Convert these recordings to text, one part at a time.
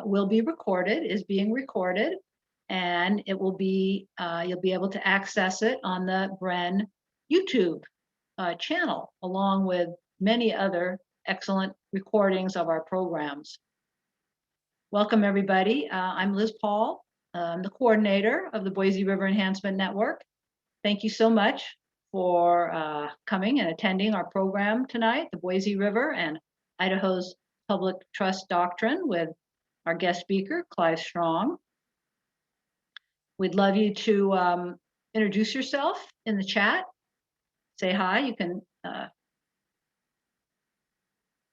will be recorded, is being recorded, and it will be, you'll be able to access it on the Bren YouTube channel, along with many other excellent recordings of our programs. Welcome, everybody. I'm Liz Paul. I'm the coordinator of the Boise River Enhancement Network. Thank you so much for coming and attending our program tonight, the Boise River and Idaho's Public Trust Doctrine, with our guest speaker, Clive Strong. We'd love you to introduce yourself in the chat. Say hi. You can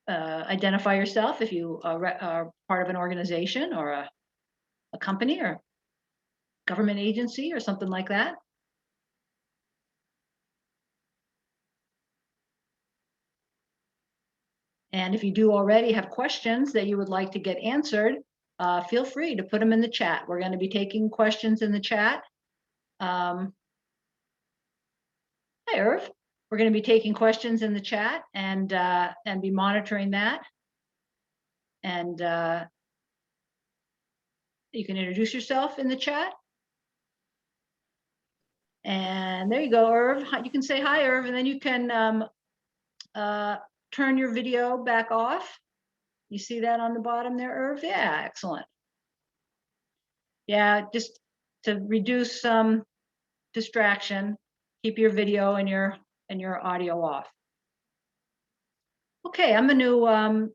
identify yourself if you are part of an organization or a company or government agency or something like that. And if you do already have questions that you would like to get answered, feel free to put them in the chat. We're going to be taking questions in the chat. Hi, Irv. We're going to be taking questions in the chat and be monitoring that. And you can introduce yourself in the chat. And there you go, Irv. You can say hi, Irv, and then you can turn your video back off. You see that on the bottom there, Irv? Yeah, excellent. Yeah, just to reduce some distraction, keep your video and your audio off. Okay, I'm going to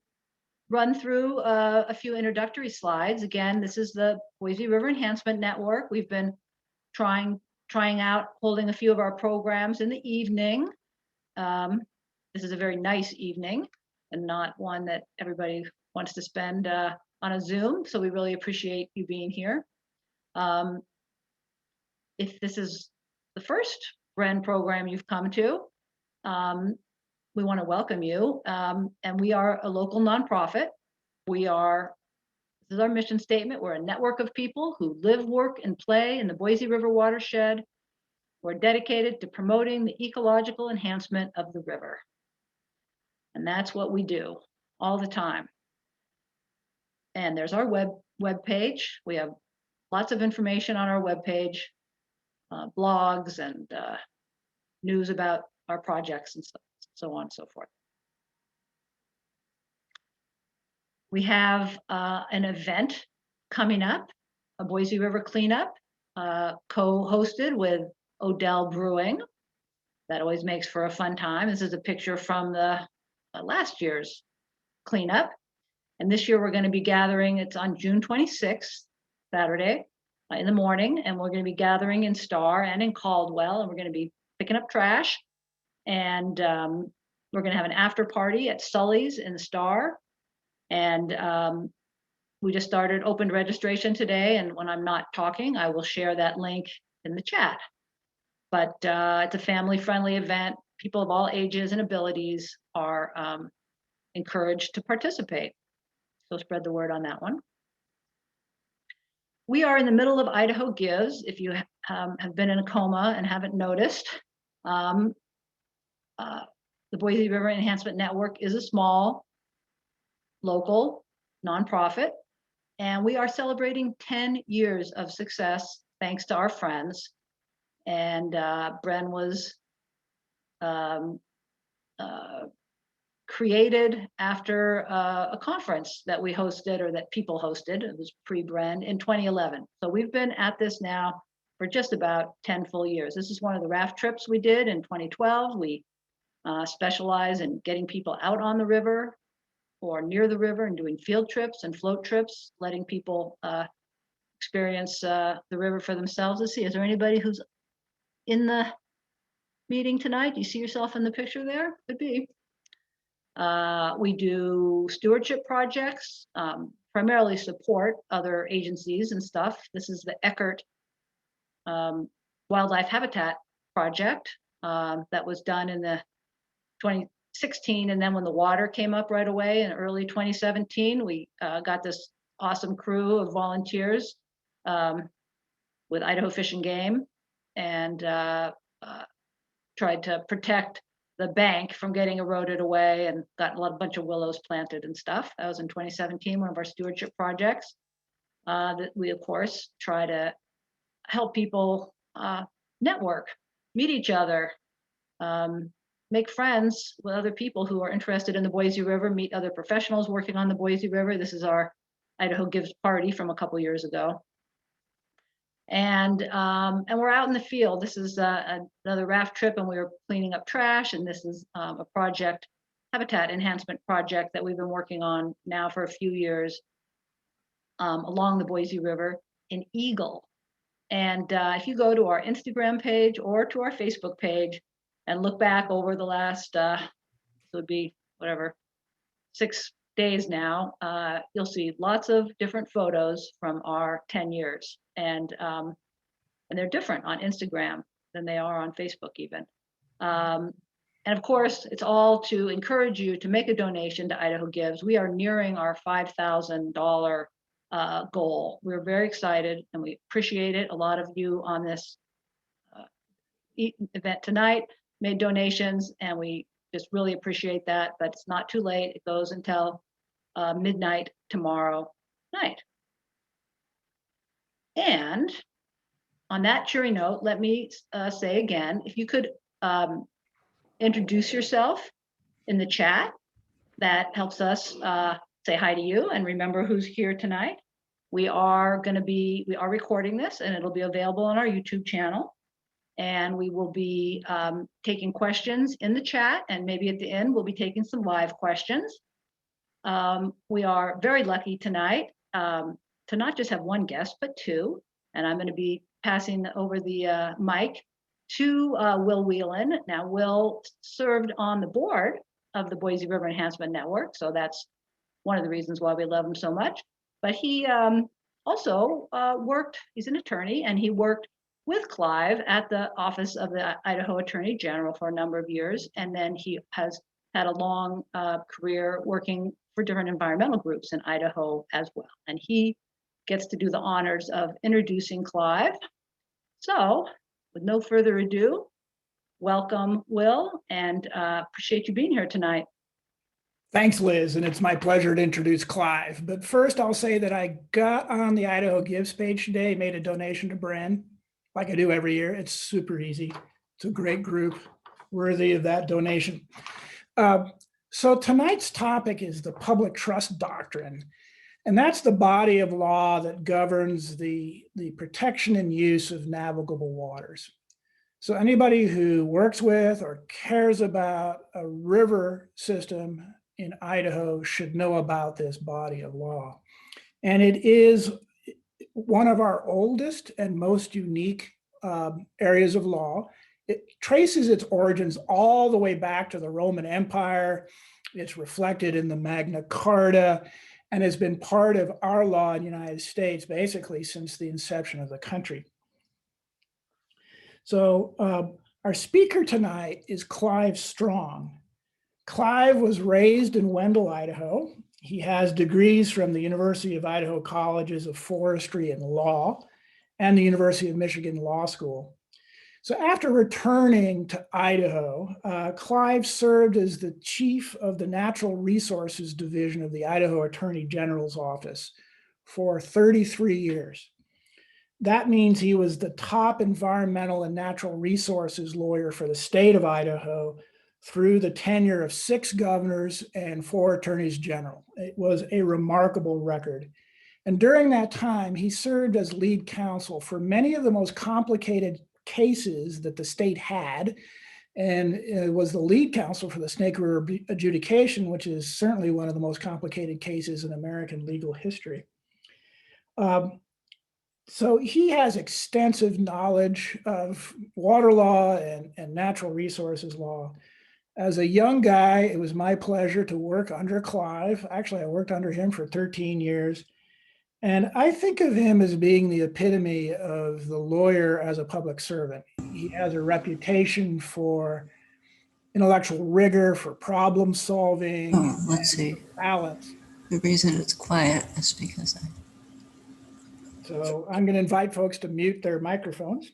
run through a few introductory slides. Again, this is the Boise River Enhancement Network. We've been trying out holding a few of our programs in the evening. This is a very nice evening and not one that everybody wants to spend on a Zoom. So we really appreciate you being here. If this is the first Bren program you've come to, we want to welcome you. And we are a local nonprofit. This is our mission statement. We're a network of people who live, work, and play in the Boise River watershed. We're dedicated to promoting the ecological enhancement of the river. And that's what we do all the time. And there's our web page. We have lots of information on our web page, blogs and news about our projects and so on and so forth. We have an event coming up, a Boise River cleanup, co-hosted with Odell Brewing. That always makes for a fun time. This is a picture from the last year's cleanup. And this year we're going to be gathering, it's on June 26th, Saturday in the morning, and we're going to be gathering in Star and in Caldwell, and we're going to be picking up trash. And we're going to have an after party at Sully's in Star. And we just opened registration today, and when I'm not talking, I will share that link in the chat. But it's a family-friendly event. People of all ages and abilities are encouraged to participate. So spread the word on that one. We are in the middle of Idaho Gives. If you have been in a coma and haven't noticed, the Boise River Enhancement Network is a small, local nonprofit, and we are celebrating 10 years of success thanks to our friends. And Bren was created after a conference that we hosted, or that people hosted. It was pre-Bren in 2011. So we've been at this now for just about 10 full years. This is one of the raft trips we did in 2012. We specialize in getting people out on the river or near the river and doing field trips and float trips, letting people experience the river for themselves. Let's see, is there anybody who's in the meeting tonight? Do you see yourself in the picture there? Could be. We do stewardship projects, primarily support other agencies and stuff. This is the Eckert Wildlife Habitat Project that was done in the 2016, and then when the water came up right away in early 2017, we got this awesome crew of volunteers with Idaho Fish and Game, and tried to protect the bank from getting eroded away and got a bunch of willows planted and stuff. That was in 2017, one of our stewardship projects. That we, of course, try to help people network, meet each other, make friends with other people who are interested in the Boise River, meet other professionals working on the Boise River. This is our Idaho Gives party from a couple years ago. And we're out in the field. This is another raft trip, and we were cleaning up trash. And this is a project, habitat enhancement project that we've been working on now for a few years along the Boise River in Eagle. And if you go to our Instagram page or to our Facebook page and look back over the last, this would be whatever, 6 days now, you'll see lots of different photos from our 10 years. And they're different on Instagram than they are on Facebook even. And of course, it's all to encourage you to make a donation to Idaho Gives. We are nearing our $5,000 goal. We're very excited and we appreciate it. A lot of you on this event tonight made donations, and we just really appreciate that, but it's not too late. It goes until midnight tomorrow night. And on that cheery note, let me say again, if you could introduce yourself in the chat, that helps us say hi to you and remember who's here tonight. We are recording this, and it'll be available on our YouTube channel. And we will be taking questions in the chat, and maybe at the end, we'll be taking some live questions. We are very lucky tonight to not just have one guest, but two. And I'm going to be passing over the mic to Will Whelan. Now, Will served on the board of the Boise River Enhancement Network, so that's one of the reasons why we love him so much. But he also worked, he's an attorney, and he worked with Clive at the office of the Idaho Attorney General for a number of years. And then he has had a long career working for different environmental groups in Idaho as well. And he gets to do the honors of introducing Clive. So with no further ado, welcome, Will, and appreciate you being here tonight. Thanks, Liz, and it's my pleasure to introduce Clive. But first, I'll say that I got on the Idaho Gives page today, made a donation to Bren, like I do every year. It's super easy. It's a great group, worthy of that donation. So tonight's topic is the public trust doctrine, and that's the body of law that governs the protection and use of navigable waters. So anybody who works with or cares about a river system in Idaho should know about this body of law. And it is one of our oldest and most unique areas of law. It traces its origins all the way back to the Roman Empire. It's reflected in the Magna Carta and has been part of our law in the United States basically since the inception of the country. So our speaker tonight is Clive Strong. Clive was raised in Wendell, Idaho. He has degrees from the University of Idaho Colleges of Forestry and Law and the University of Michigan Law School. So after returning to Idaho, Clive served as the chief of the Natural Resources Division of the Idaho Attorney General's office for 33 years. That means he was the top environmental and natural resources lawyer for the state of Idaho through the tenure of 6 governors and 4 attorneys general. It was a remarkable record. And during that time, he served as lead counsel for many of the most complicated cases that the state had, and was the lead counsel for the Snake River adjudication, which is certainly one of the most complicated cases in American legal history. So he has extensive knowledge of water law and natural resources law. As a young guy, it was my pleasure to work under Clive. Actually, I worked under him for 13 years. And I think of him as being the epitome of the lawyer as a public servant. He has a reputation for intellectual rigor, for problem solving. Oh, let's see. Balance. The reason it's quiet is because So I'm going to invite folks to mute their microphones.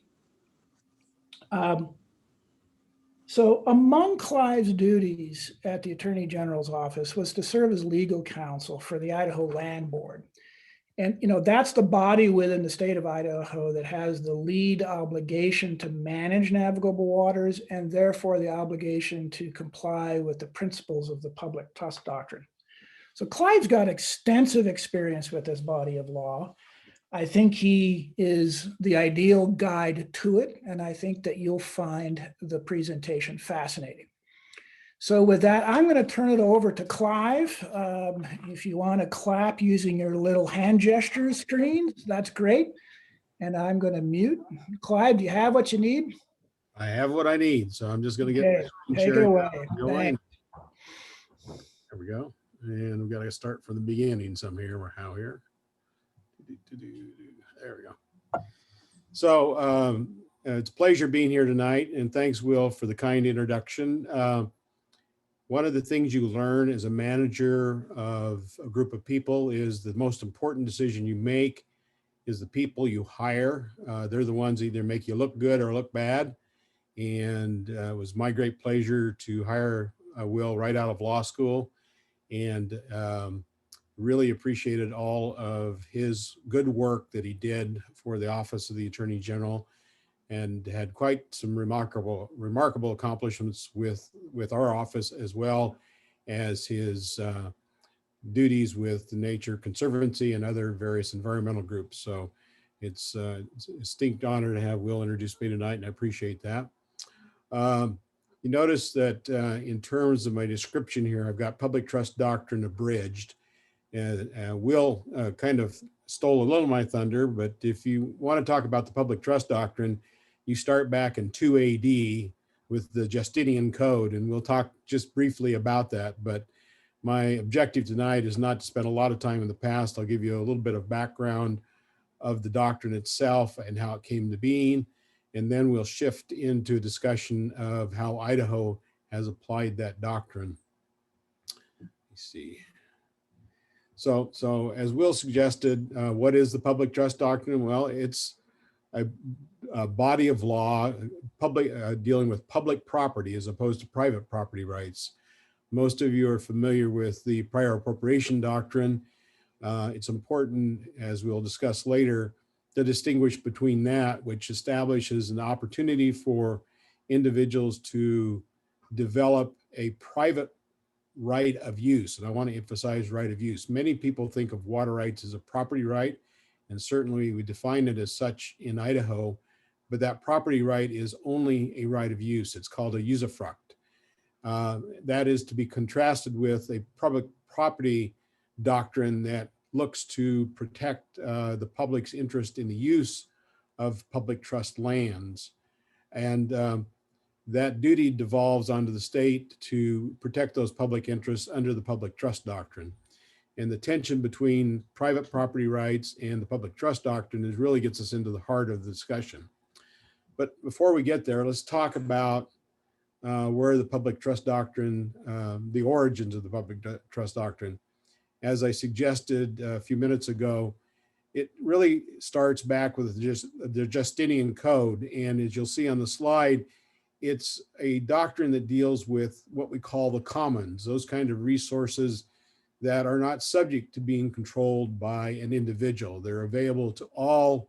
So among Clive's duties at the Attorney General's office was to serve as legal counsel for the Idaho Land Board. And, that's the body within the state of Idaho that has the lead obligation to manage navigable waters and therefore the obligation to comply with the principles of the public trust doctrine. So Clive's got extensive experience with this body of law. I think he is the ideal guide to it, and I think that you'll find the presentation fascinating. So with that, I'm going to turn it over to Clive. If you want to clap using your little hand gesture screen, that's great. And I'm going to mute. Clive, do you have what you need? I have what I need, so I'm just going to get Okay, my screen take it sharing away. going. Thanks. There we go. And we've got to start from the beginning some here. We're how here. There we go. So it's a pleasure being here tonight, and thanks, Will, for the kind introduction. One of the things you learn as a manager of a group of people is the most important decision you make is the people you hire. They're the ones that either make you look good or look bad. And it was my great pleasure to hire Will right out of law school, and really appreciated all of his good work that he did for the Office of the Attorney General, and had quite some remarkable accomplishments with our office, as well as his duties with the Nature Conservancy and other various environmental groups. So it's a distinct honor to have Will introduce me tonight, and I appreciate that. You notice that in terms of my description here, I've got public trust doctrine abridged. And Will kind of stole a little of my thunder, but if you want to talk about the public trust doctrine, you start back in 2 AD with the Justinian Code, and we'll talk just briefly about that. But my objective tonight is not to spend a lot of time in the past. I'll give you a little bit of background of the doctrine itself and how it came to being, and then we'll shift into a discussion of how Idaho has applied that doctrine. Let's see. So as Will suggested, what is the public trust doctrine? Well, it's a body of law dealing with public property as opposed to private property rights. Most of you are familiar with the prior appropriation doctrine. It's important, as we'll discuss later, to distinguish between that, which establishes an opportunity for individuals to develop a private right of use. And I want to emphasize right of use. Many people think of water rights as a property right, and certainly we define it as such in Idaho, but that property right is only a right of use. It's called a usufruct. That is to be contrasted with a public property doctrine that looks to protect the public's interest in the use of public trust lands. And that duty devolves onto the state to protect those public interests under the public trust doctrine. And the tension between private property rights and the public trust doctrine is really gets us into the heart of the discussion. But before we get there, let's talk about where the public trust doctrine, the origins of the public trust doctrine. As I suggested a few minutes ago, it really starts back with just the Justinian Code. And as you'll see on the slide, it's a doctrine that deals with what we call the commons, those kind of resources that are not subject to being controlled by an individual. They're available to all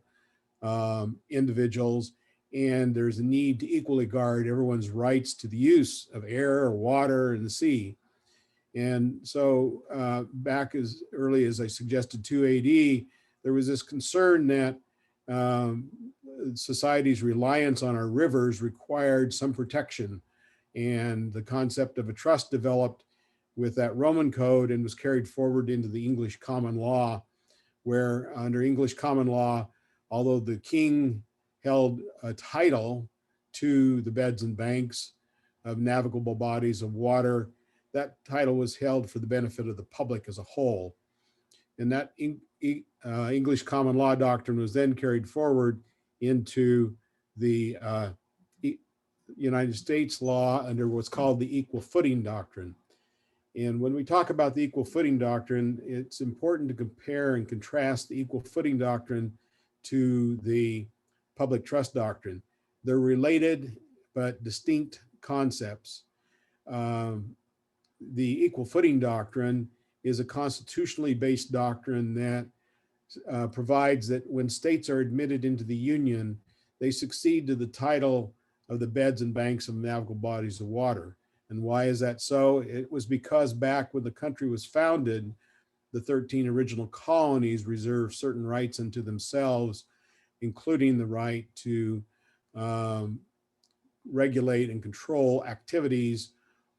individuals, and there's a need to equally guard everyone's rights to the use of air, water, and the sea. And so back as early as I suggested 2 AD, there was this concern that society's reliance on our rivers required some protection. And the concept of a trust developed with that Roman code and was carried forward into the English common law, where under English common law, although the king held a title to the beds and banks of navigable bodies of water, that title was held for the benefit of the public as a whole. And that English common law doctrine was then carried forward into the United States law under what's called the equal footing doctrine. And when we talk about the equal footing doctrine, it's important to compare and contrast the equal footing doctrine to the public trust doctrine. They're related but distinct concepts. The equal footing doctrine is a constitutionally based doctrine that provides that when states are admitted into the Union, they succeed to the title of the beds and banks of navigable bodies of water. And why is that so? It was because back when the country was founded, the 13 original colonies reserved certain rights unto themselves, including the right to regulate and control activities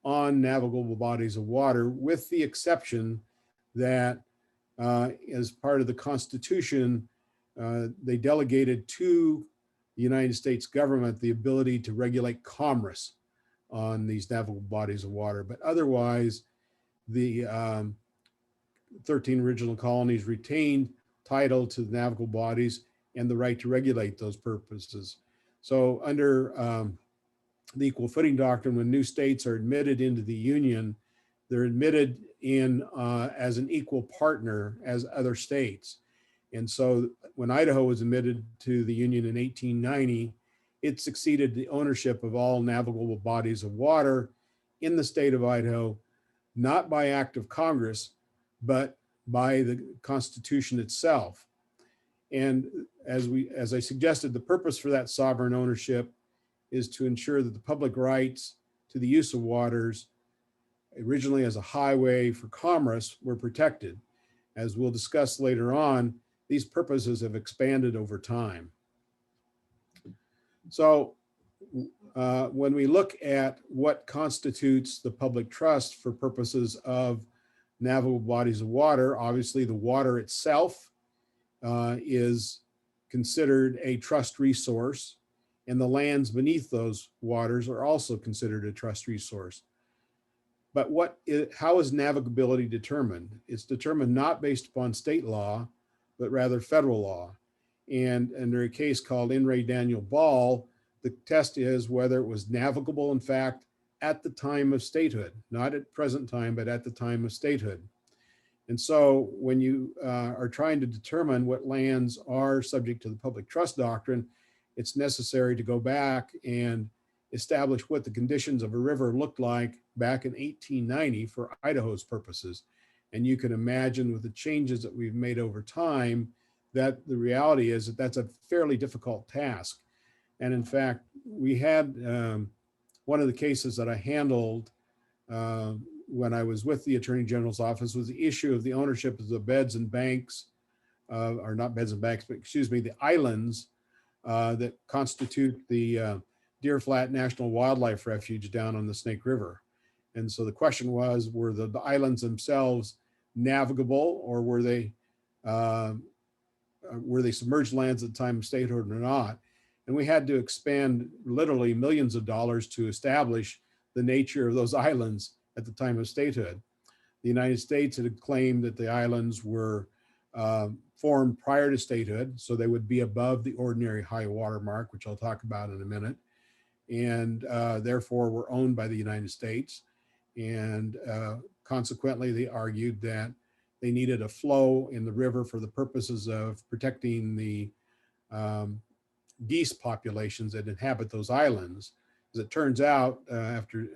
on navigable bodies of water, with the exception that as part of the Constitution, they delegated to the United States government the ability to regulate commerce on these navigable bodies of water. But otherwise, the 13 original colonies retained title to the navigable bodies and the right to regulate those purposes. So under the equal footing doctrine, when new states are admitted into the Union, they're admitted in as an equal partner as other states. And so when Idaho was admitted to the Union in 1890, it succeeded the ownership of all navigable bodies of water in the state of Idaho, not by act of Congress, but by the Constitution itself. And as I suggested, the purpose for that sovereign ownership is to ensure that the public rights to the use of waters, originally as a highway for commerce, were protected. As we'll discuss later on, these purposes have expanded over time. So when we look at what constitutes the public trust for purposes of navigable bodies of water, obviously the water itself is considered a trust resource, and the lands beneath those waters are also considered a trust resource. But how is navigability determined? It's determined not based upon state law, but rather federal law. And under a case called In re Daniel Ball, the test is whether it was navigable, in fact, at the time of statehood, not at present time, but at the time of statehood. And so when you are trying to determine what lands are subject to the public trust doctrine, it's necessary to go back and establish what the conditions of a river looked like back in 1890 for Idaho's purposes. And you can imagine with the changes that we've made over time, that the reality is that that's a fairly difficult task. And in fact, we had one of the cases that I handled when I was with the Attorney General's office was the issue of the ownership of the beds and banks, or not beds and banks, but excuse me, the islands that constitute the Deer Flat National Wildlife Refuge down on the Snake River. And so the question was, were the islands themselves navigable, or were they submerged lands at the time of statehood or not? And we had to expend literally millions of dollars to establish the nature of those islands at the time of statehood. The United States had claimed that the islands were formed prior to statehood, so they would be above the ordinary high water mark, which I'll talk about in a minute, and therefore were owned by the United States. And consequently, they argued that they needed a flow in the river for the purposes of protecting the geese populations that inhabit those islands. As it turns out, after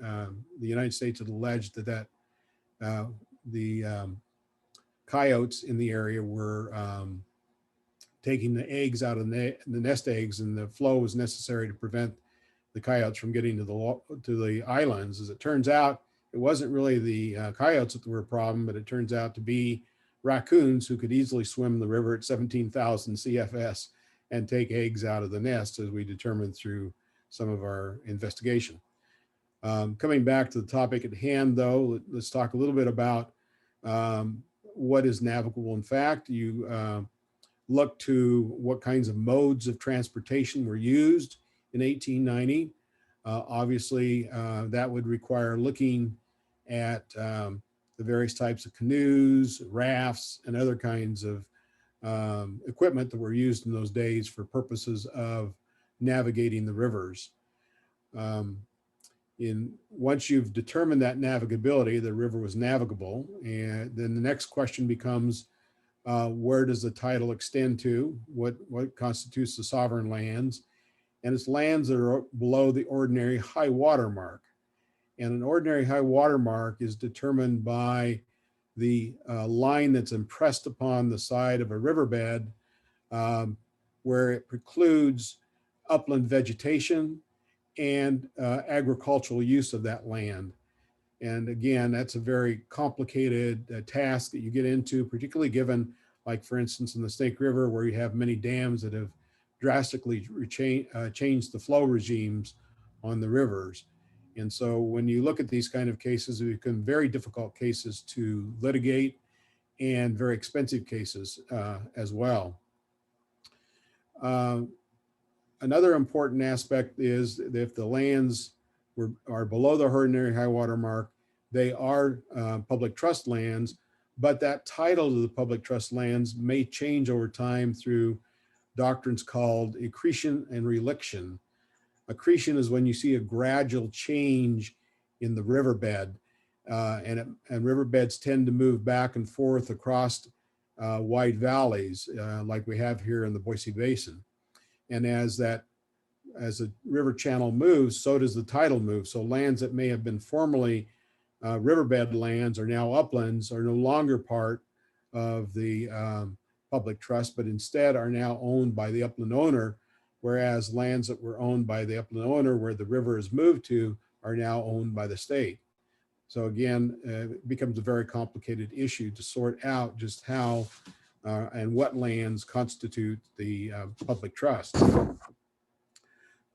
the United States had alleged that the coyotes in the area were taking the eggs out of the nest eggs, and the flow was necessary to prevent the coyotes from getting to the islands. As it turns out, it wasn't really the coyotes that were a problem, but it turns out to be raccoons who could easily swim the river at 17,000 CFS and take eggs out of the nest, as we determined through some of our investigation. Coming back to the topic at hand, though, let's talk a little bit about what is navigable. In fact, you look to what kinds of modes of transportation were used in 1890. Obviously, that would require looking at the various types of canoes, rafts, and other kinds of equipment that were used in those days for purposes of navigating the rivers. Once you've determined that navigability, the river was navigable, and then the next question becomes, where does the title extend to? What constitutes the sovereign lands? and it's lands that are below the ordinary high water mark. And an ordinary high water mark is determined by the line that's impressed upon the side of a riverbed, where it precludes upland vegetation and agricultural use of that land. And again, that's a very complicated task that you get into, particularly given, like for instance, in the Snake River, where you have many dams that have drastically changed the flow regimes on the rivers. And so when you look at these kind of cases, they become very difficult cases to litigate and very expensive cases as well. Another important aspect is that if the lands are below the ordinary high water mark, they are public trust lands, but that title to the public trust lands may change over time through doctrines called accretion and reliction. Accretion is when you see a gradual change in the riverbed, and riverbeds tend to move back and forth across wide valleys like we have here in the Boise Basin. And as the river channel moves, so does the title move. So lands that may have been formerly riverbed lands are now uplands, are no longer part of the public trust, but instead are now owned by the upland owner, whereas lands that were owned by the upland owner where the river is moved to are now owned by the state. So again, it becomes a very complicated issue to sort out just how and what lands constitute the public trust.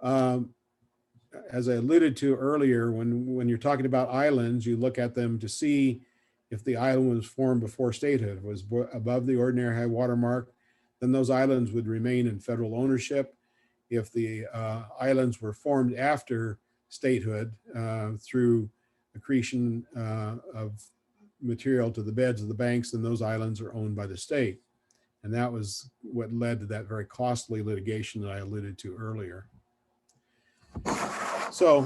As I alluded to earlier, when you're talking about islands, you look at them to see if the island was formed before statehood. If it was above the ordinary high water mark, then those islands would remain in federal ownership. If the islands were formed after statehood through accretion of material to the beds of the banks, then those islands are owned by the state. And that was what led to that very costly litigation that I alluded to earlier. So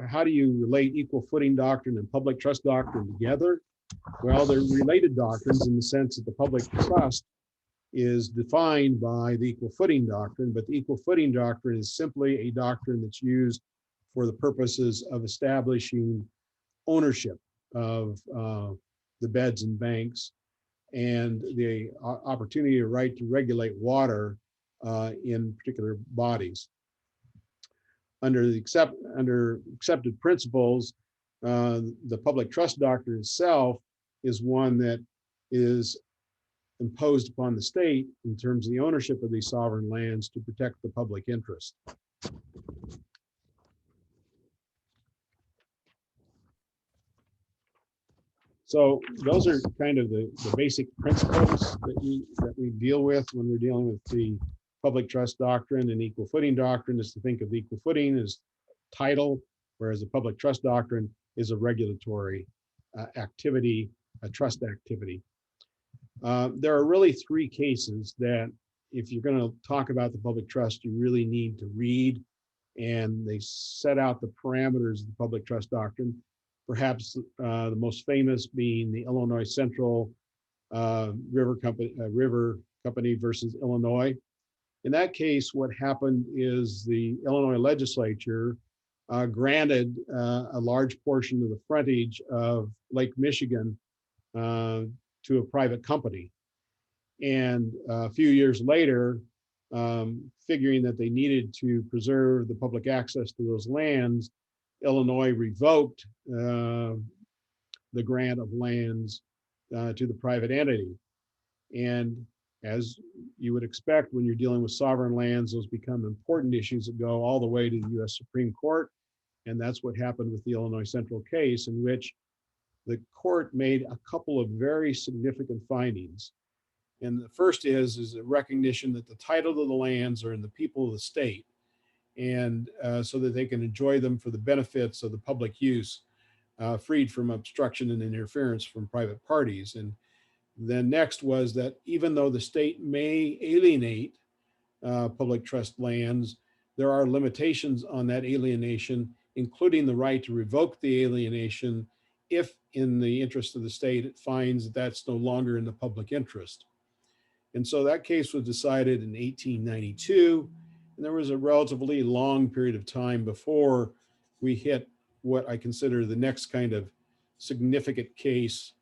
how do you relate equal footing doctrine and public trust doctrine together? Well, they're related doctrines in the sense that the public trust is defined by the equal footing doctrine, but the equal footing doctrine is simply a doctrine that's used for the purposes of establishing ownership of the beds and banks and the opportunity or right to regulate water in particular bodies. Under accepted principles, the public trust doctrine itself is one that is imposed upon the state in terms of the ownership of these sovereign lands to protect the public interest. So those are kind of the basic principles that we deal with when we're dealing with the public trust doctrine. And equal footing doctrine is to think of equal footing as title, whereas the public trust doctrine is a regulatory activity, a trust activity. There are really three cases that if you're going to talk about the public trust, you really need to read, and they set out the parameters of the public trust doctrine. Perhaps the most famous being the Illinois Central River Company versus Illinois. In that case, what happened is the Illinois legislature granted a large portion of the frontage of Lake Michigan to a private company. And a few years later, figuring that they needed to preserve the public access to those lands, Illinois revoked the grant of lands to the private entity. And as you would expect when you're dealing with sovereign lands, those become important issues that go all the way to the US Supreme Court. And that's what happened with the Illinois Central case, in which the court made a couple of very significant findings. And the first is a recognition that the title of the lands are in the people of the state, and so that they can enjoy them for the benefits of the public use, freed from obstruction and interference from private parties. And then next was that even though the state may alienate public trust lands, there are limitations on that alienation, including the right to revoke the alienation if in the interest of the state it finds that that's no longer in the public interest. And so that case was decided in 1892. And there was a relatively long period of time before we hit what I consider the next kind of significant case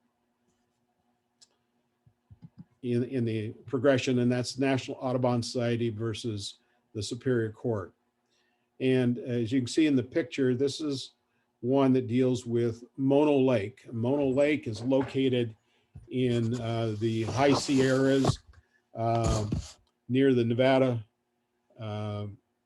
in the progression, and that's National Audubon Society versus the Superior Court. And as you can see in the picture, this is one that deals with Mono Lake. Mono Lake is located in the high Sierras near the Nevada,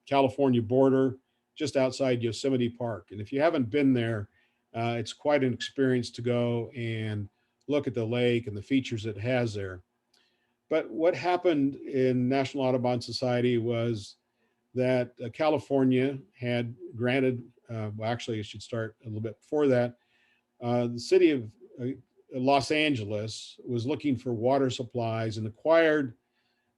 California border, just outside Yosemite Park. And if you haven't been there, it's quite an experience to go and look at the lake and the features it has there. But what happened in National Audubon Society was that California had granted, well, actually, I should start a little bit before that. The city of Los Angeles was looking for water supplies and acquired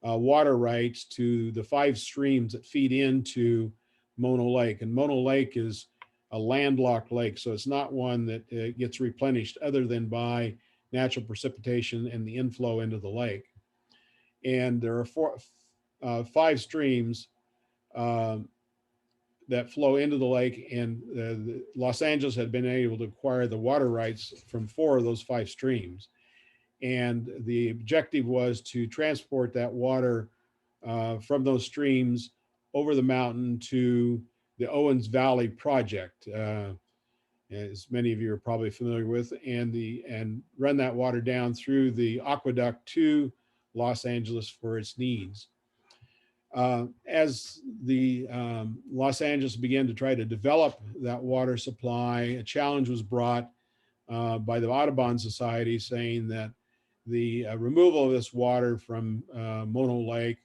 water rights to the 5 streams that feed into Mono Lake. And Mono Lake is a landlocked lake, so it's not one that gets replenished other than by natural precipitation and the inflow into the lake. And there are 5 streams that flow into the lake, and Los Angeles had been able to acquire the water rights from 4 of those 5 streams. And the objective was to transport that water from those streams over the mountain to the Owens Valley project, as many of you are probably familiar with, and run that water down through the aqueduct to Los Angeles for its needs. As the Los Angeles began to try to develop that water supply, a challenge was brought by the Audubon Society, saying that the removal of this water from Mono Lake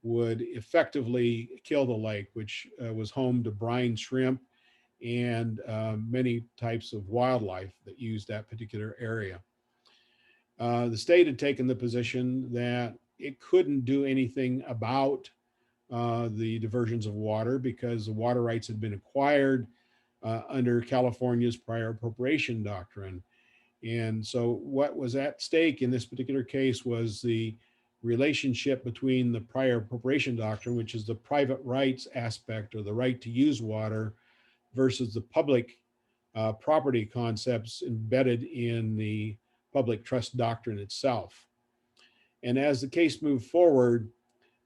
would effectively kill the lake, which was home to brine shrimp and many types of wildlife that used that particular area. The state had taken the position that it couldn't do anything about the diversions of water because the water rights had been acquired under California's prior appropriation doctrine. And so what was at stake in this particular case was the relationship between the prior appropriation doctrine, which is the private rights aspect or the right to use water, versus the public property concepts embedded in the public trust doctrine itself. And as the case moved forward,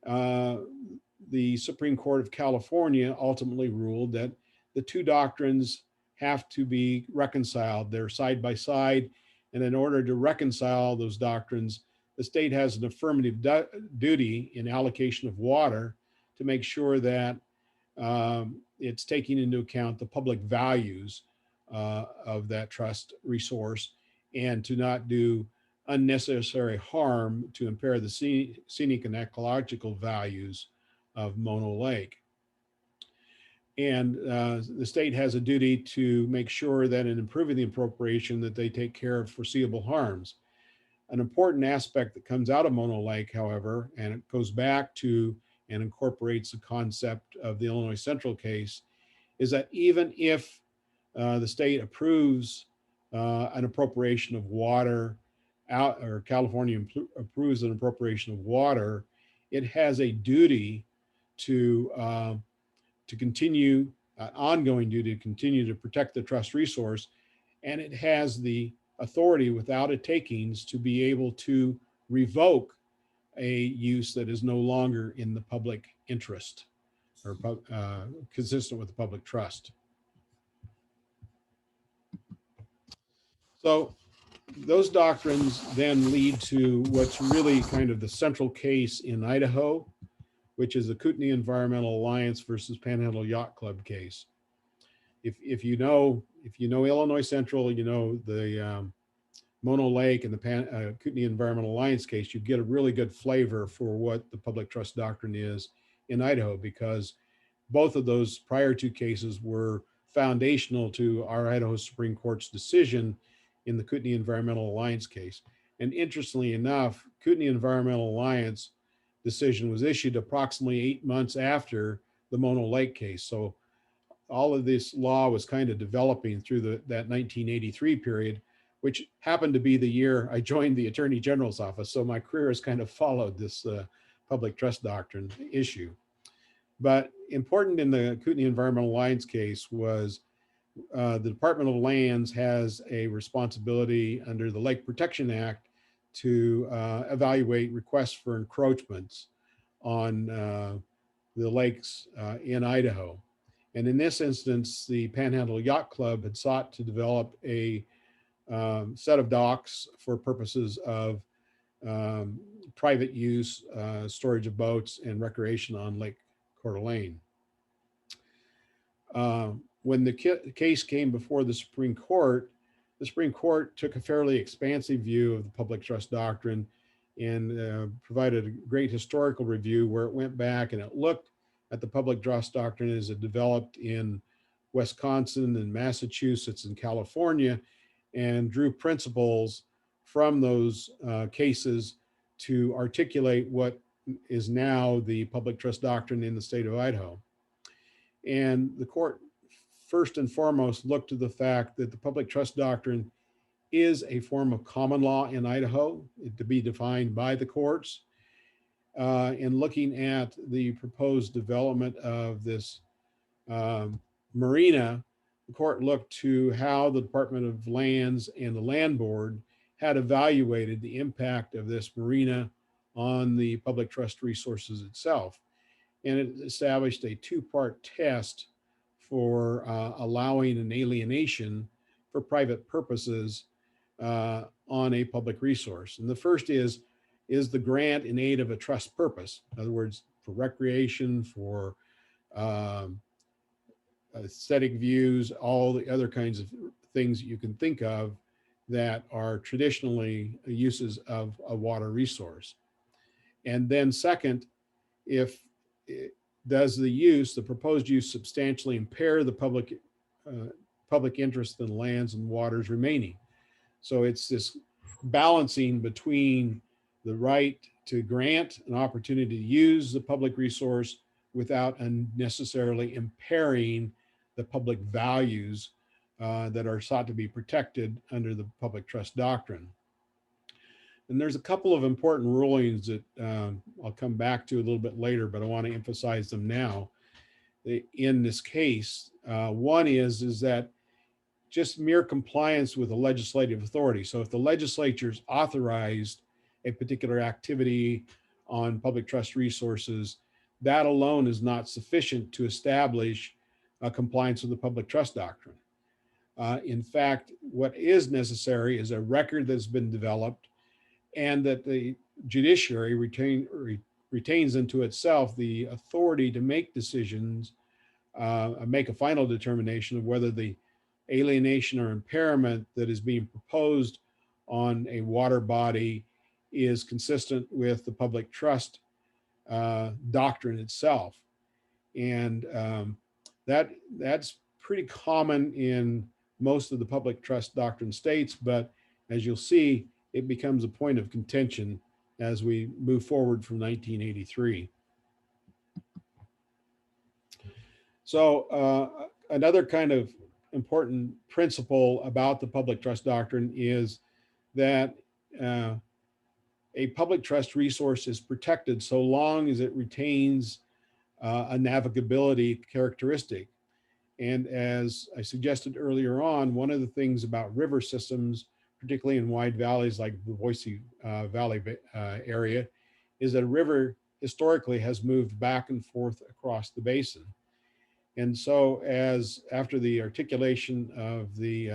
the Supreme Court of California ultimately ruled that the 2 doctrines have to be reconciled. They're side by side. And in order to reconcile those doctrines, the state has an affirmative duty in allocation of water to make sure that it's taking into account the public values of that trust resource and to not do unnecessary harm to impair the scenic and ecological values of Mono Lake. And the state has a duty to make sure that in improving the appropriation that they take care of foreseeable harms. An important aspect that comes out of Mono Lake, however, and it goes back to and incorporates the concept of the Illinois Central case, is that even if the state approves an appropriation of water out, or California approves an appropriation of water, it has a duty to continue, ongoing duty to continue to protect the trust resource. And it has the authority without a takings to be able to revoke a use that is no longer in the public interest or consistent with the public trust. So those doctrines then lead to what's really kind of the central case in Idaho, which is the Kootenai Environmental Alliance versus Panhandle Yacht Club case. If you know Illinois Central, you know the Mono Lake and the Kootenai Environmental Alliance case, you get a really good flavor for what the public trust doctrine is in Idaho, because both of those prior 2 cases were foundational to our Idaho Supreme Court's decision in the Kootenai Environmental Alliance case. And interestingly enough, Kootenai Environmental Alliance decision was issued approximately 8 months after the Mono Lake case. So all of this law was kind of developing through that 1983 period which happened to be the year I joined the Attorney General's office. So my career has kind of followed this public trust doctrine issue. But important in the Kootenai Environmental Alliance case was the Department of Lands has a responsibility under the Lake Protection Act to evaluate requests for encroachments on the lakes in Idaho. And in this instance, the Panhandle Yacht Club had sought to develop a set of docks for purposes of private use, storage of boats, and recreation on Lake Coeur d'Alene. When the case came before the Supreme Court took a fairly expansive view of the public trust doctrine and provided a great historical review where it went back and it looked at the public trust doctrine as it developed in Wisconsin and Massachusetts and California, and drew principles from those cases to articulate what is now the public trust doctrine in the state of Idaho. And the court first and foremost looked to the fact that the public trust doctrine is a form of common law in Idaho, to be defined by the courts. In looking at the proposed development of this marina, the court looked to how the Department of Lands and the Land Board had evaluated the impact of this marina on the public trust resources itself. And it established a two-part test for allowing an alienation for private purposes on a public resource. And the first is the grant in aid of a trust purpose? In other words, for recreation, for aesthetic views, all the other kinds of things that you can think of that are traditionally uses of a water resource. And then second, if does the proposed use substantially impair the public interest in lands and waters remaining? So it's this balancing between the right to grant an opportunity to use the public resource without unnecessarily impairing the public values that are sought to be protected under the public trust doctrine. And there's a couple of important rulings that I'll come back to a little bit later, but I want to emphasize them now in this case. One is that just mere compliance with the legislative authority. So if the legislature's authorized a particular activity on public trust resources, that alone is not sufficient to establish compliance with the public trust doctrine. In fact, what is necessary is a record that's been developed and that the judiciary retains into itself the authority to make decisions, make a final determination of whether the alienation or impairment that is being proposed on a water body is consistent with the public trust doctrine itself. And that's pretty common in most of the public trust doctrine states, but as you'll see, it becomes a point of contention as we move forward from 1983. So another kind of important principle about the public trust doctrine is that a public trust resource is protected so long as it retains a navigability characteristic. And as I suggested earlier on, one of the things about river systems, particularly in wide valleys like the Boise Valley area, is that a river historically has moved back and forth across the basin. And so after the articulation of the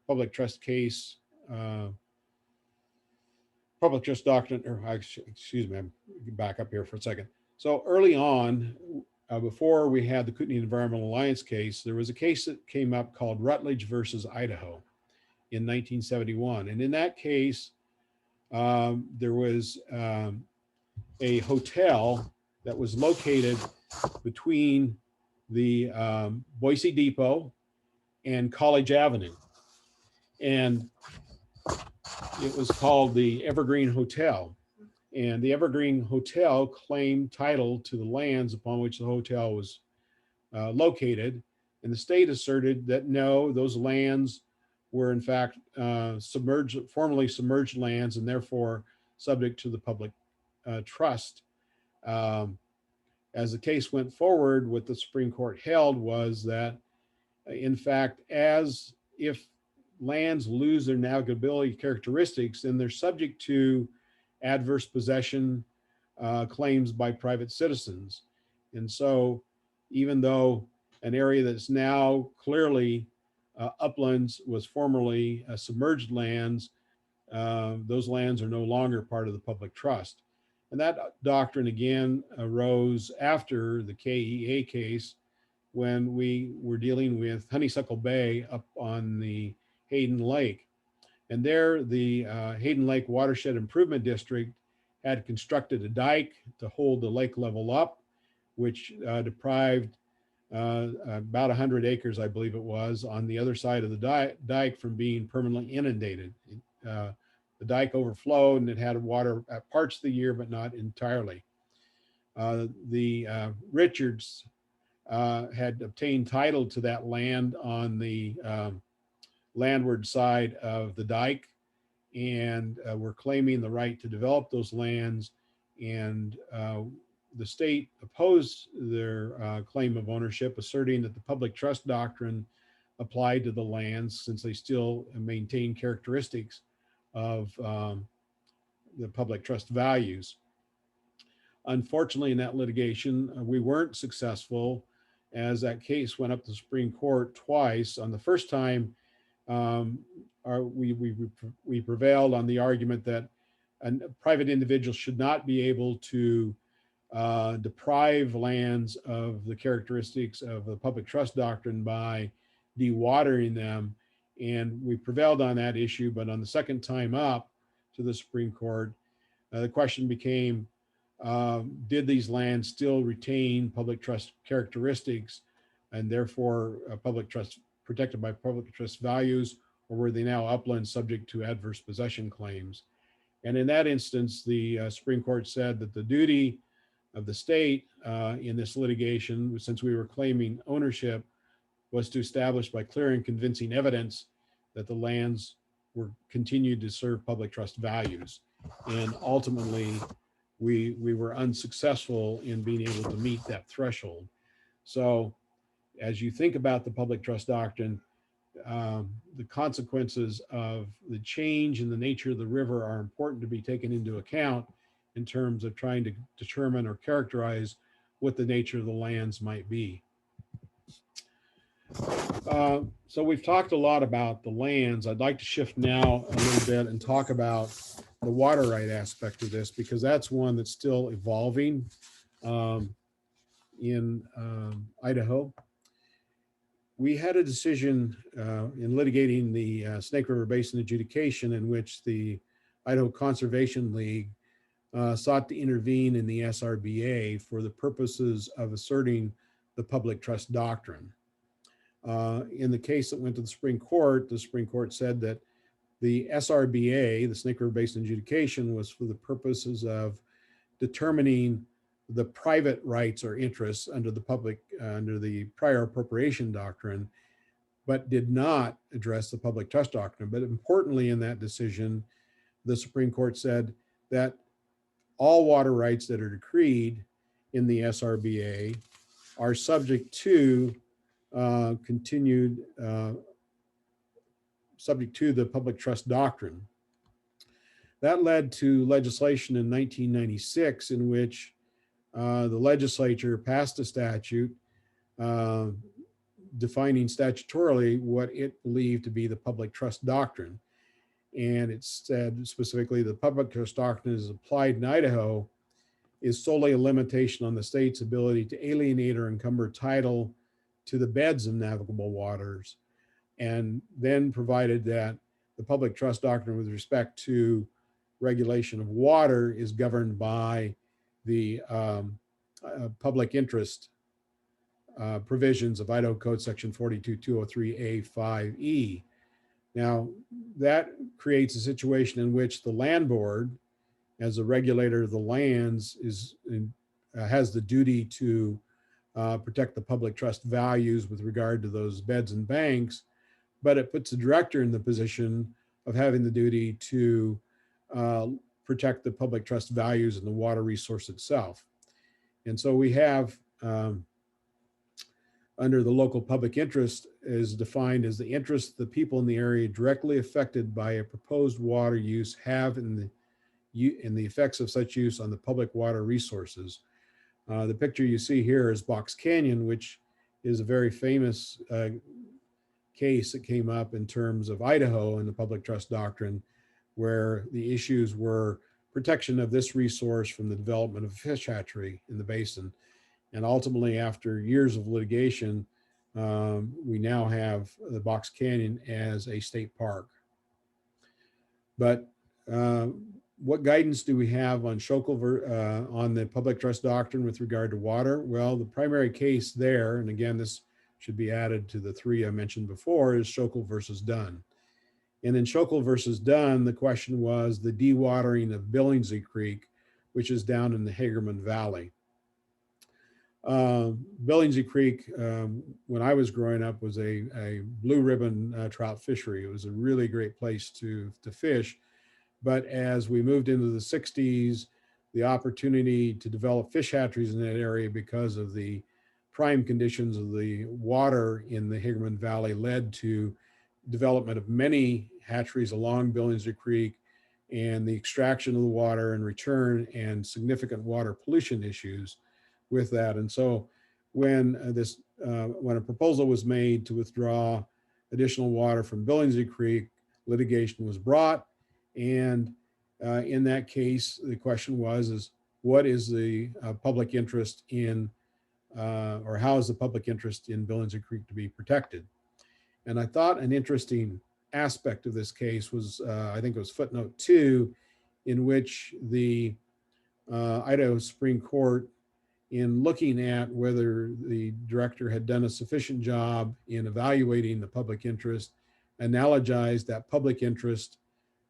public trust case, public trust doctrine, or excuse me, I'm back up here for a second. So early on, before we had the Kootenai Environmental Alliance case, there was a case that came up called Rutledge versus Idaho in 1971. And in that case, there was a hotel that was located between the Boise Depot and College Avenue. And it was called the Evergreen Hotel. And the Evergreen Hotel claimed title to the lands upon which the hotel was located. And the state asserted that no, those lands were in fact submerged, formerly submerged lands, and therefore subject to the public trust. As the case went forward, what the Supreme Court held was that, in fact, as if lands lose their navigability characteristics, then they're subject to adverse possession claims by private citizens. And so even though an area that's now clearly uplands was formerly submerged lands, those lands are no longer part of the public trust. And that doctrine again arose after the KEA case, when we were dealing with Honeysuckle Bay up on the Hayden Lake. And there, the Hayden Lake Watershed Improvement District had constructed a dike to hold the lake level up, which deprived about 100 acres, I believe it was, on the other side of the dike from being permanently inundated. The dike overflowed and it had water at parts of the year, but not entirely. The Richards had obtained title to that land on the landward side of the dike, and were claiming the right to develop those lands. And the state opposed their claim of ownership, asserting that the public trust doctrine applied to the lands since they still maintain characteristics of the public trust values. Unfortunately, in that litigation, we weren't successful, as that case went up to the Supreme Court twice. On the first time, we prevailed on the argument that a private individual should not be able to deprive lands of the characteristics of the public trust doctrine by dewatering them. And we prevailed on that issue, but on the second time up to the Supreme Court, the question became, did these lands still retain public trust characteristics and therefore public trust protected by public trust values, or were they now upland subject to adverse possession claims? And in that instance, the Supreme Court said that the duty of the state in this litigation, since we were claiming ownership, was to establish by clear and convincing evidence that the lands were continued to serve public trust values. And ultimately, we were unsuccessful in being able to meet that threshold. So as you think about the public trust doctrine, the consequences of the change in the nature of the river are important to be taken into account in terms of trying to determine or characterize what the nature of the lands might be. So we've talked a lot about the lands. I'd like to shift now a little bit and talk about the water right aspect of this, because that's one that's still evolving in Idaho. We had a decision in litigating the Snake River Basin adjudication in which the Idaho Conservation League sought to intervene in the SRBA for the purposes of asserting the public trust doctrine. In the case that went to the Supreme Court said that the SRBA, the Snake River Basin adjudication, was for the purposes of determining the private rights or interests under the prior appropriation doctrine, but did not address the public trust doctrine. But importantly, in that decision, the Supreme Court said that all water rights that are decreed in the SRBA are subject to subject to the public trust doctrine. That led to legislation in 1996 in which the legislature passed a statute defining statutorily what it believed to be the public trust doctrine. And it said specifically the public trust doctrine is applied in Idaho is solely a limitation on the state's ability to alienate or encumber title to the beds of navigable waters, and then provided that the public trust doctrine with respect to regulation of water is governed by the public interest provisions of Idaho Code Section 42203A5E. Now, that creates a situation in which the land board, as a regulator of the lands, has the duty to protect the public trust values with regard to those beds and banks, but it puts the director in the position of having the duty to protect the public trust values and the water resource itself. And so we have, under the local public interest, is defined as the interest the people in the area directly affected by a proposed water use have in the effects of such use on the public water resources. The picture you see here is Box Canyon, which is a very famous case that came up in terms of Idaho and the public trust doctrine, where the issues were protection of this resource from the development of a fish hatchery in the basin. And ultimately, after years of litigation, we now have the Box Canyon as a state park. But what guidance do we have on Schokel on the public trust doctrine with regard to water? Well, the primary case there, and again, this should be added to the three I mentioned before, is Schokel versus Dunn. And in Schokel versus Dunn, the question was the dewatering of Billingsley Creek, which is down in the Hagerman Valley. Billingsley Creek, when I was growing up, was a blue ribbon trout fishery. It was a really great place to fish. But as we moved into the 60s, the opportunity to develop fish hatcheries in that area because of the prime conditions of the water in the Hagerman Valley led to development of many hatcheries along Billingsley Creek and the extraction of the water in return and significant water pollution issues with that. And so when a proposal was made to withdraw additional water from Billingsley Creek, litigation was brought. And in that case, the question was, what is the public interest in, or how is the public interest in Billingsley Creek to be protected? And I thought an interesting aspect of this case was, I think it was footnote 2, in which the Idaho Supreme Court, in looking at whether the director had done a sufficient job in evaluating the public interest, analogized that public interest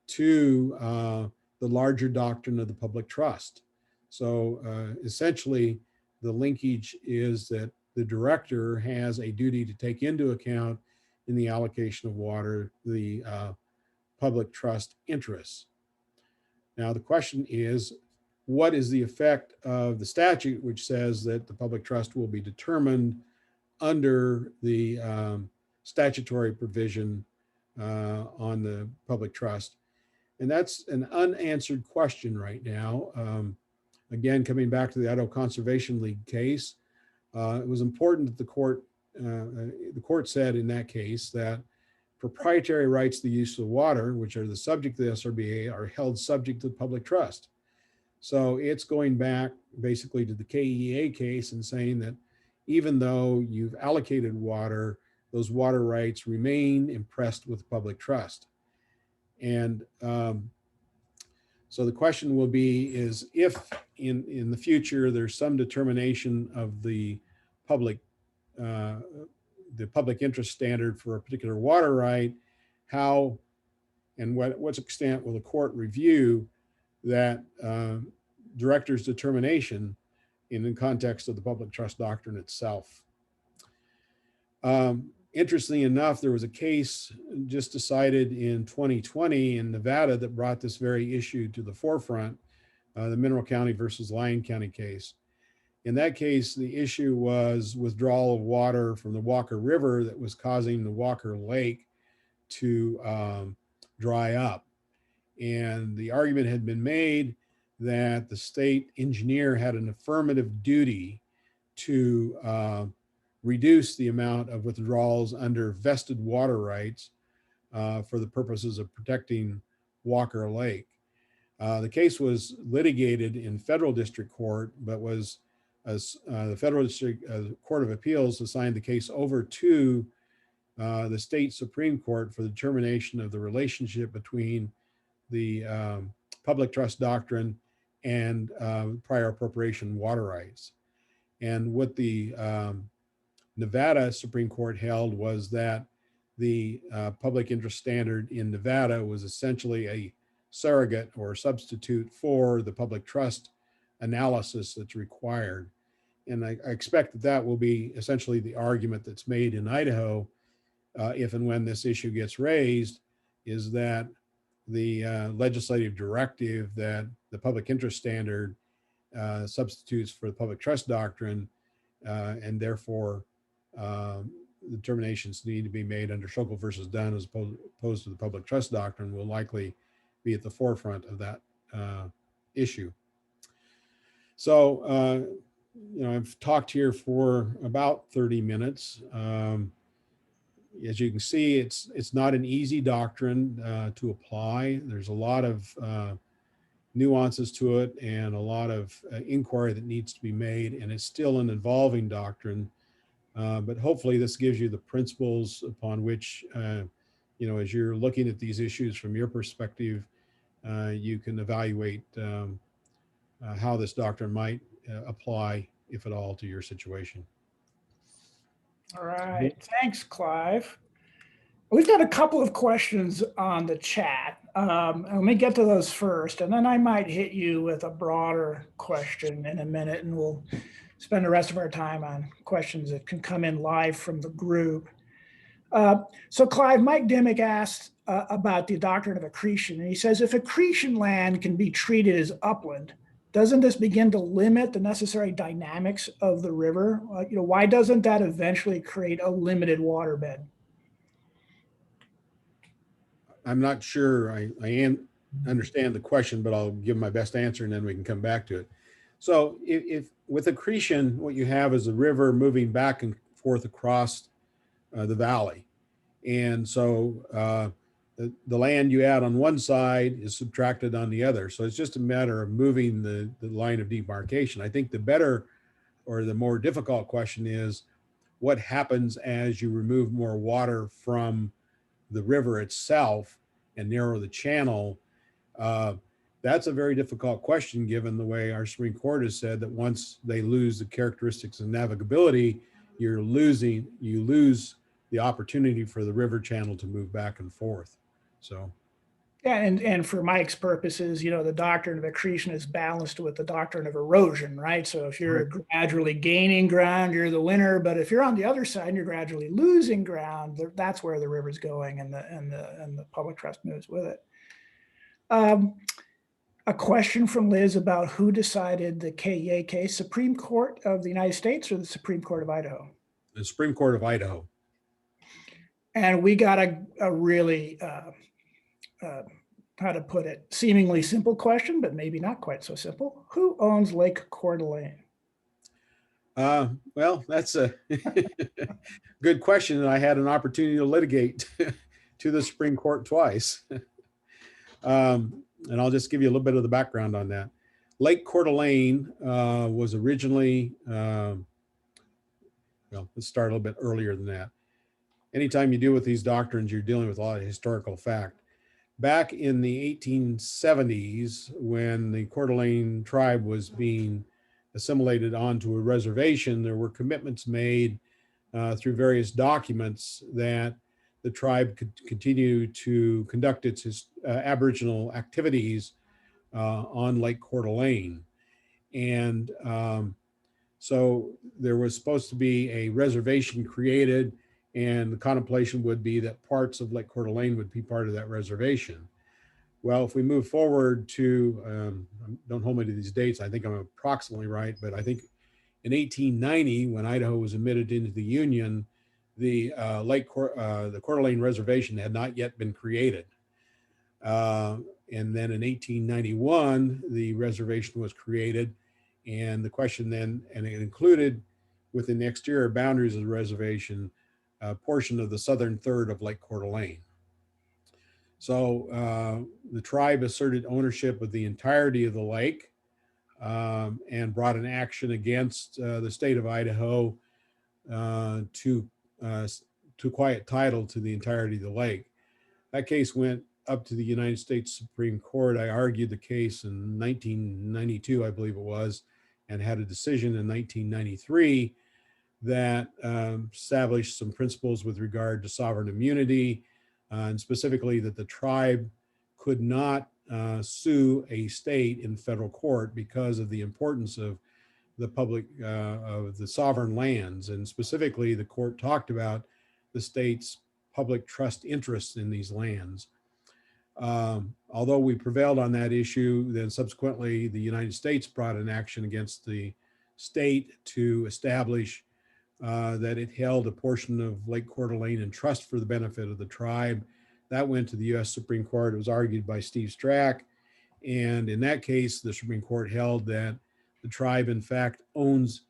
to the larger doctrine of the public trust. So essentially, the linkage is that the director has a duty to take into account in the allocation of water the public trust interests. Now, the question is, what is the effect of the statute, which says that the public trust will be determined under the statutory provision on the public trust? And that's an unanswered question right now. Again, coming back to the Idaho Conservation League case, it was important that the court said in that case that proprietary rights to the use of water, which are the subject of the SRBA, are held subject to the public trust. So it's going back basically to the KEA case and saying that even though you've allocated water, those water rights remain impressed with public trust. And so the question will be is if in the future there's some determination of the public interest standard for a particular water right, how and what extent will the court review that director's determination in the context of the public trust doctrine itself. Interestingly enough, there was a case just decided in 2020 in Nevada that brought this very issue to the forefront, the Mineral County versus Lyon County case. In that case, the issue was withdrawal of water from the Walker River that was causing the Walker Lake to dry up. And the argument had been made that the state engineer had an affirmative duty to reduce the amount of withdrawals under vested water rights for the purposes of protecting Walker Lake. The case was litigated in federal district court, but was the federal district court of appeals assigned the case over to the state Supreme Court for the determination of the relationship between the public trust doctrine and prior appropriation water rights. And what the Nevada Supreme Court held was that the public interest standard in Nevada was essentially a surrogate or substitute for the public trust analysis that's required. And I expect that that will be essentially the argument that's made in Idaho if and when this issue gets raised, is that the legislative directive that the public interest standard substitutes for the public trust doctrine, and therefore determinations need to be made under Schokol versus Dunn as opposed to the public trust doctrine, will likely be at the forefront of that issue. So, I've talked here for about 30 minutes. As you can see, it's not an easy doctrine to apply. There's a lot of nuances to it and a lot of inquiry that needs to be made, and it's still an evolving doctrine. But hopefully this gives you the principles upon which, as you're looking at these issues from your perspective, you can evaluate how this doctrine might apply, if at all, to your situation. All right. Thanks, Clive. We've got a couple of questions on the chat. Let me get to those first, and then I might hit you with a broader question in a minute, and we'll spend the rest of our time on questions that can come in live from the group. So Clive, Mike Dimmick asked about the doctrine of accretion, and he says, if accretion land can be treated as upland, doesn't this begin to limit the necessary dynamics of the river? Why doesn't that eventually create a limited waterbed? I'm not sure I understand the question, but I'll give my best answer and then we can come back to it. So if with accretion, what you have is a river moving back and forth across the valley. And so the land you add on one side is subtracted on the other. So it's just a matter of moving the line of demarcation. I think the better or the more difficult question is what happens as you remove more water from the river itself and narrow the channel. That's a very difficult question, given the way our Supreme Court has said that once they lose the characteristics of navigability, you lose the opportunity for the river channel to move back and forth. So, yeah, and for Mike's purposes, the doctrine of accretion is balanced with the doctrine of erosion, right? So if you're gradually gaining ground, you're the winner. But if you're on the other side and you're gradually losing ground, that's where the river's going, and the public trust moves with it. A question from Liz about who decided the K case, Supreme Court of the United States or the Supreme Court of Idaho? The Supreme Court of Idaho. And we got a really, how to put it, seemingly simple question, but maybe not quite so simple. Who owns Lake Coeur d'Alene? Well, that's a good question. And I had an opportunity to litigate to the Supreme Court twice. And I'll just give you a little bit of the background on that. Lake Coeur d'Alene was originally, let's start a little bit earlier than that. Anytime you deal with these doctrines, you're dealing with a lot of historical fact. Back in the 1870s, when the Coeur d'Alene tribe was being assimilated onto a reservation, there were commitments made through various documents that the tribe could continue to conduct its Aboriginal activities on Lake Coeur d'Alene. And so there was supposed to be a reservation created, and the contemplation would be that parts of Lake Coeur d'Alene would be part of that reservation. Well, if we move forward to, don't hold me to these dates, I think I'm approximately right, but I think in 1890, when Idaho was admitted into the Union, the Coeur d'Alene Reservation had not yet been created. And then in 1891, the reservation was created. And the question then, and it included within the exterior boundaries of the reservation, a portion of the southern third of Lake Coeur d'Alene. So the tribe asserted ownership of the entirety of the lake and brought an action against the state of Idaho to quiet title to the entirety of the lake. That case went up to the United States Supreme Court. I argued the case in 1992, I believe it was, and had a decision in 1993 that established some principles with regard to sovereign immunity, and specifically that the tribe could not sue a state in federal court because of the importance of the public, of the sovereign lands. And specifically, the court talked about the state's public trust interests in these lands. Although we prevailed on that issue, then subsequently the United States brought an action against the state to establish that it held a portion of Lake Coeur d'Alene in trust for the benefit of the tribe. That went to the U.S. Supreme Court. It was argued by Steve Strack. And in that case, the Supreme Court held that the tribe, in fact, owns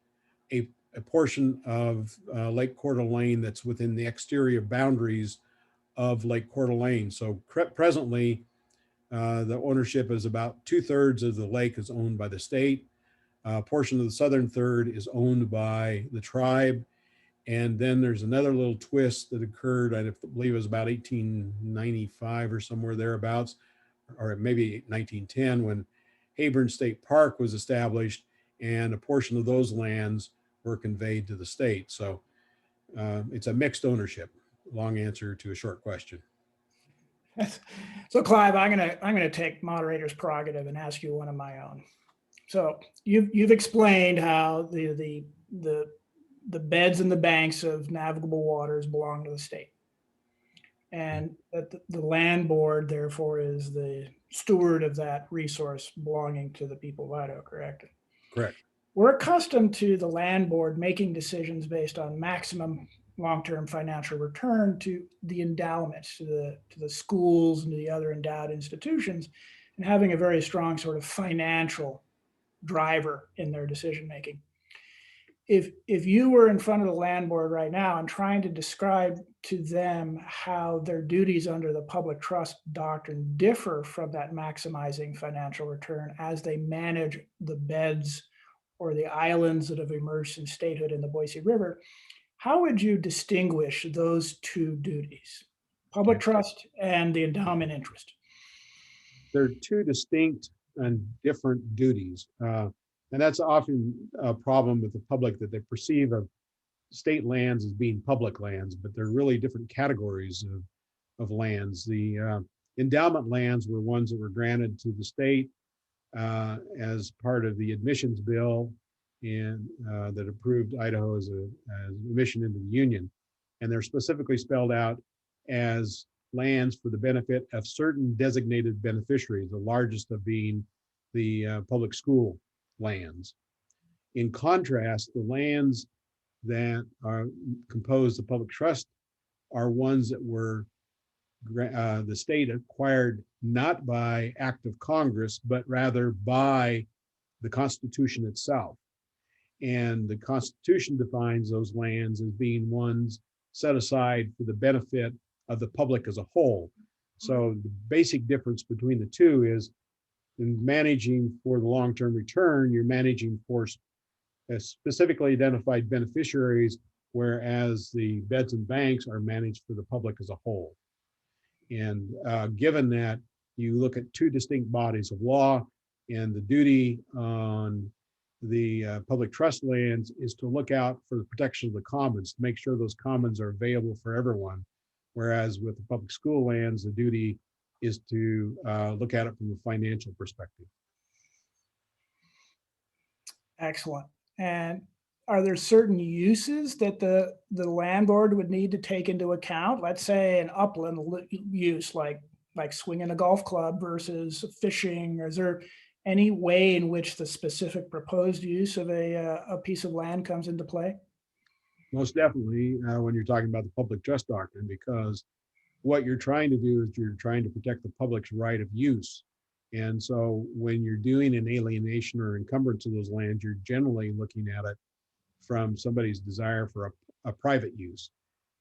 a portion of Lake Coeur d'Alene that's within the exterior boundaries of Lake Coeur d'Alene. So presently, the ownership is about 2/3 of the lake is owned by the state. A portion of the southern third is owned by the tribe. And then there's another little twist that occurred, I believe it was about 1895 or somewhere thereabouts, or maybe 1910, when Hayburn State Park was established and a portion of those lands were conveyed to the state. So it's a mixed ownership. Long answer to a short question. So Clive, I'm gonna take moderator's prerogative and ask you one of my own. So you've explained how the beds and the banks of navigable waters belong to the state, and that the land board therefore is the steward of that resource belonging to the people of Idaho, correct? Correct. We're accustomed to the land board making decisions based on maximum long-term financial return to the endowments, to the schools and the other endowed institutions, and having a very strong sort of financial driver in their decision making. If you were in front of the land board right now and trying to describe to them how their duties under the public trust doctrine differ from that maximizing financial return as they manage the beds or the islands that have emerged in statehood in the Boise River, how would you distinguish those two duties, public trust and the endowment interest? They're two distinct and different duties. And that's often a problem with the public, that they perceive of state lands as being public lands, but they're really different categories of lands. The endowment lands were ones that were granted to the state as part of the admissions bill and that approved Idaho as admission into the Union. And they're specifically spelled out as lands for the benefit of certain designated beneficiaries, the largest of being the public school lands. In contrast, the lands that are composed of public trust are ones that were the state acquired not by act of Congress, but rather by the Constitution itself. And the Constitution defines those lands as being ones set aside for the benefit of the public as a whole. So the basic difference between the two is, in managing for the long-term return, you're managing for specifically identified beneficiaries, whereas the beds and banks are managed for the public as a whole. And given that, you look at two distinct bodies of law, and the duty on the public trust lands is to look out for the protection of the commons, to make sure those commons are available for everyone. Whereas with the public school lands, the duty is to look at it from a financial perspective. Excellent. And are there certain uses that the landlord would need to take into account? Let's say an upland use, like swinging a golf club versus fishing. Is there any way in which the specific proposed use of a piece of land comes into play? Most definitely when you're talking about the public trust doctrine, because what you're trying to do is you're trying to protect the public's right of use. And so when you're doing an alienation or encumbrance of those lands, you're generally looking at it from somebody's desire for a private use.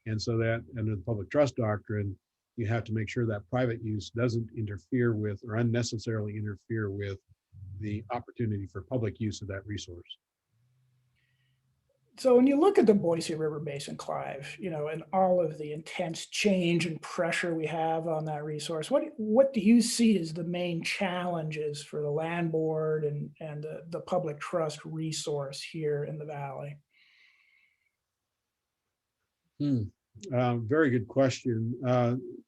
And so that under the public trust doctrine, you have to make sure that private use doesn't interfere with or unnecessarily interfere with the opportunity for public use of that resource. So when you look at the Boise River Basin, Clive, and all of the intense change and pressure we have on that resource, what do you see as the main challenges for the land board and the public trust resource here in the valley? Very good question.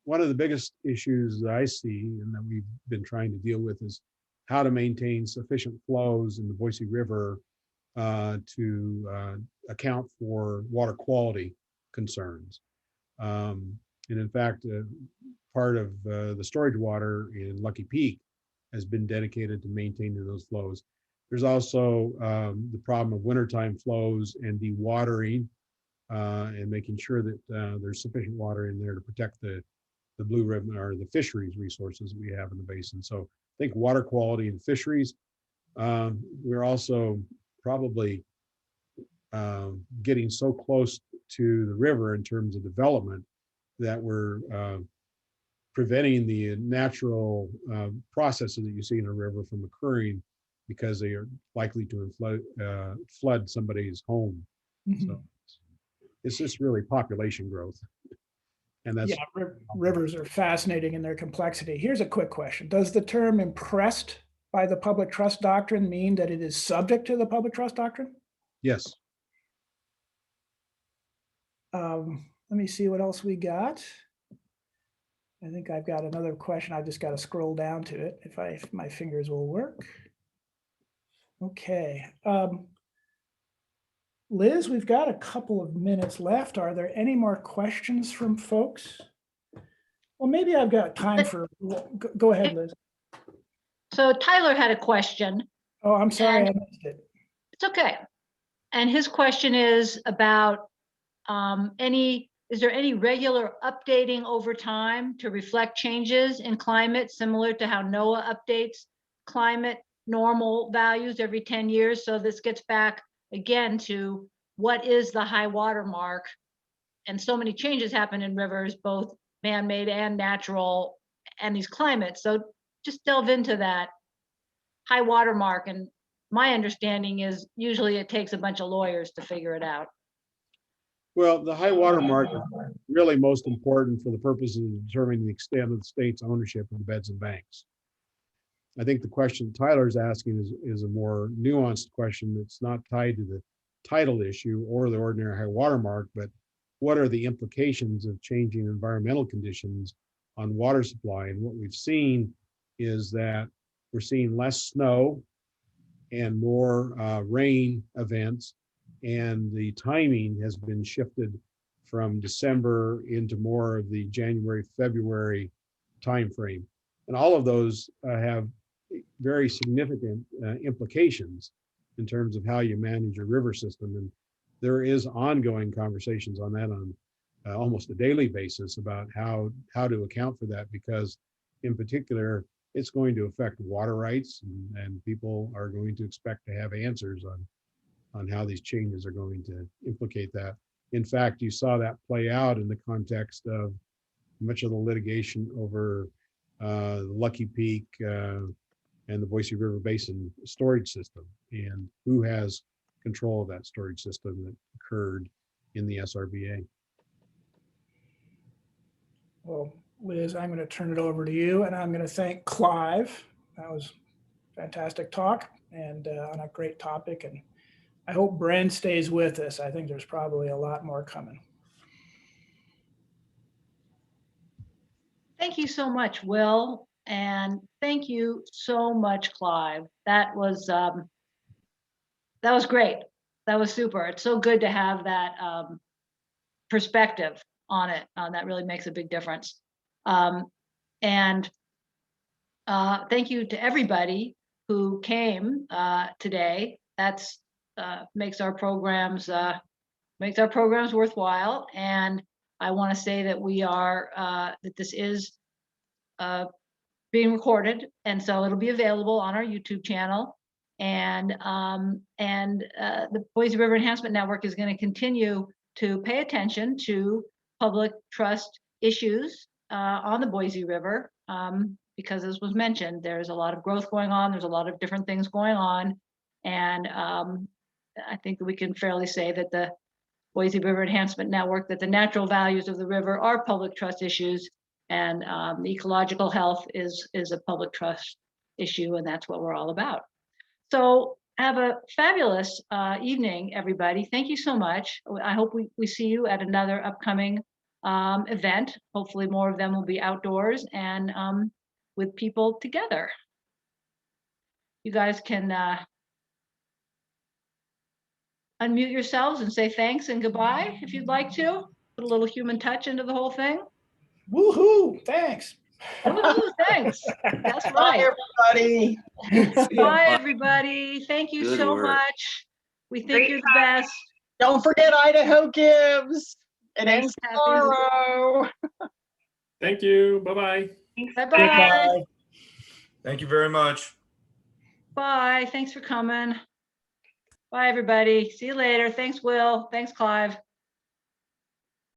One of the biggest issues that I see and that we've been trying to deal with is how to maintain sufficient flows in the Boise River to account for water quality concerns. And in fact, part of the storage water in Lucky Peak has been dedicated to maintaining those flows. There's also the problem of wintertime flows and dewatering, and making sure that there's sufficient water in there to protect the blue ribbon or the fisheries resources we have in the basin. So I think water quality and fisheries. We're also probably getting so close to the river in terms of development that we're preventing the natural processes that you see in a river from occurring because they are likely to flood somebody's home. Mhm. So it's just really population growth. And that's Yeah, rivers are fascinating in their complexity. Here's a quick question. Does the term impressed by the public trust doctrine mean that it is subject to the public trust doctrine? yes. Let me see what else we got. I think I've got another question. I just got to scroll down to it if my fingers will work. Okay. Liz, we've got a couple of minutes left. Are there any more questions from folks? Well, maybe I've got time for, go ahead, Liz. So Tyler had a question. Oh, I'm sorry, I missed it. It's okay. And his question is about is there any regular updating over time to reflect changes in climate, similar to how NOAA updates climate normal values every 10 years? So this gets back again to what is the high water mark? And so many changes happen in rivers, both man-made and natural, and these climates. So just delve into that high water mark. And my understanding is usually it takes a bunch of lawyers to figure it out. Well, the high water mark is really most important for the purposes of determining the extent of the state's ownership of the beds and banks. I think the question Tyler's asking is a more nuanced question that's not tied to the title issue or the ordinary high water mark, but what are the implications of changing environmental conditions on water supply? And what we've seen is that we're seeing less snow and more rain events, and the timing has been shifted from December into more of the January, February timeframe. And all of those have very significant implications in terms of how you manage your river system. And there is ongoing conversations on that on almost a daily basis about how to account for that, because in particular, it's going to affect water rights, and people are going to expect to have answers on how these changes are going to implicate that. In fact, you saw that play out in the context of much of the litigation over Lucky Peak and the Boise River Basin storage system, and who has control of that storage system that occurred in the SRBA. Well, Liz, I'm going to turn it over to you, and I'm going to thank Clive. That was fantastic talk and on a great topic. And I hope Bren stays with us. I think there's probably a lot more coming. Thank you so much, Will. And thank you so much, Clive. That was great. That was super. It's so good to have that perspective on it. That really makes a big difference. And thank you to everybody who came today. That's makes our programs worthwhile. And I want to say that we are that this is being recorded, and so it'll be available on our YouTube channel. And the Boise River Enhancement Network is going to continue to pay attention to public trust issues on the Boise River, because as was mentioned, there's a lot of growth going on. There's a lot of different things going on. And I think that we can fairly say that the Boise River Enhancement Network, that the natural values of the river are public trust issues, and the ecological health is a public trust issue, and that's what we're all about. So have a fabulous evening, everybody. Thank you so much. I hope we see you at another upcoming event. Hopefully more of them will be outdoors and with people together. You guys can unmute yourselves and say thanks and goodbye if you'd like to. Put a little human touch into the whole thing. Woohoo, thanks. Woohoo, thanks. That's Bye, right. everybody. Bye, everybody. Thank you Good so work. much. We think Great you're the best. Don't forget Idaho Gives. It Thanks, ends Kathy. tomorrow. Thank you. Bye-bye. Bye-bye. Thank you very much. Bye. Thanks for coming. Bye, everybody. See you later. Thanks, Will. Thanks, Clive.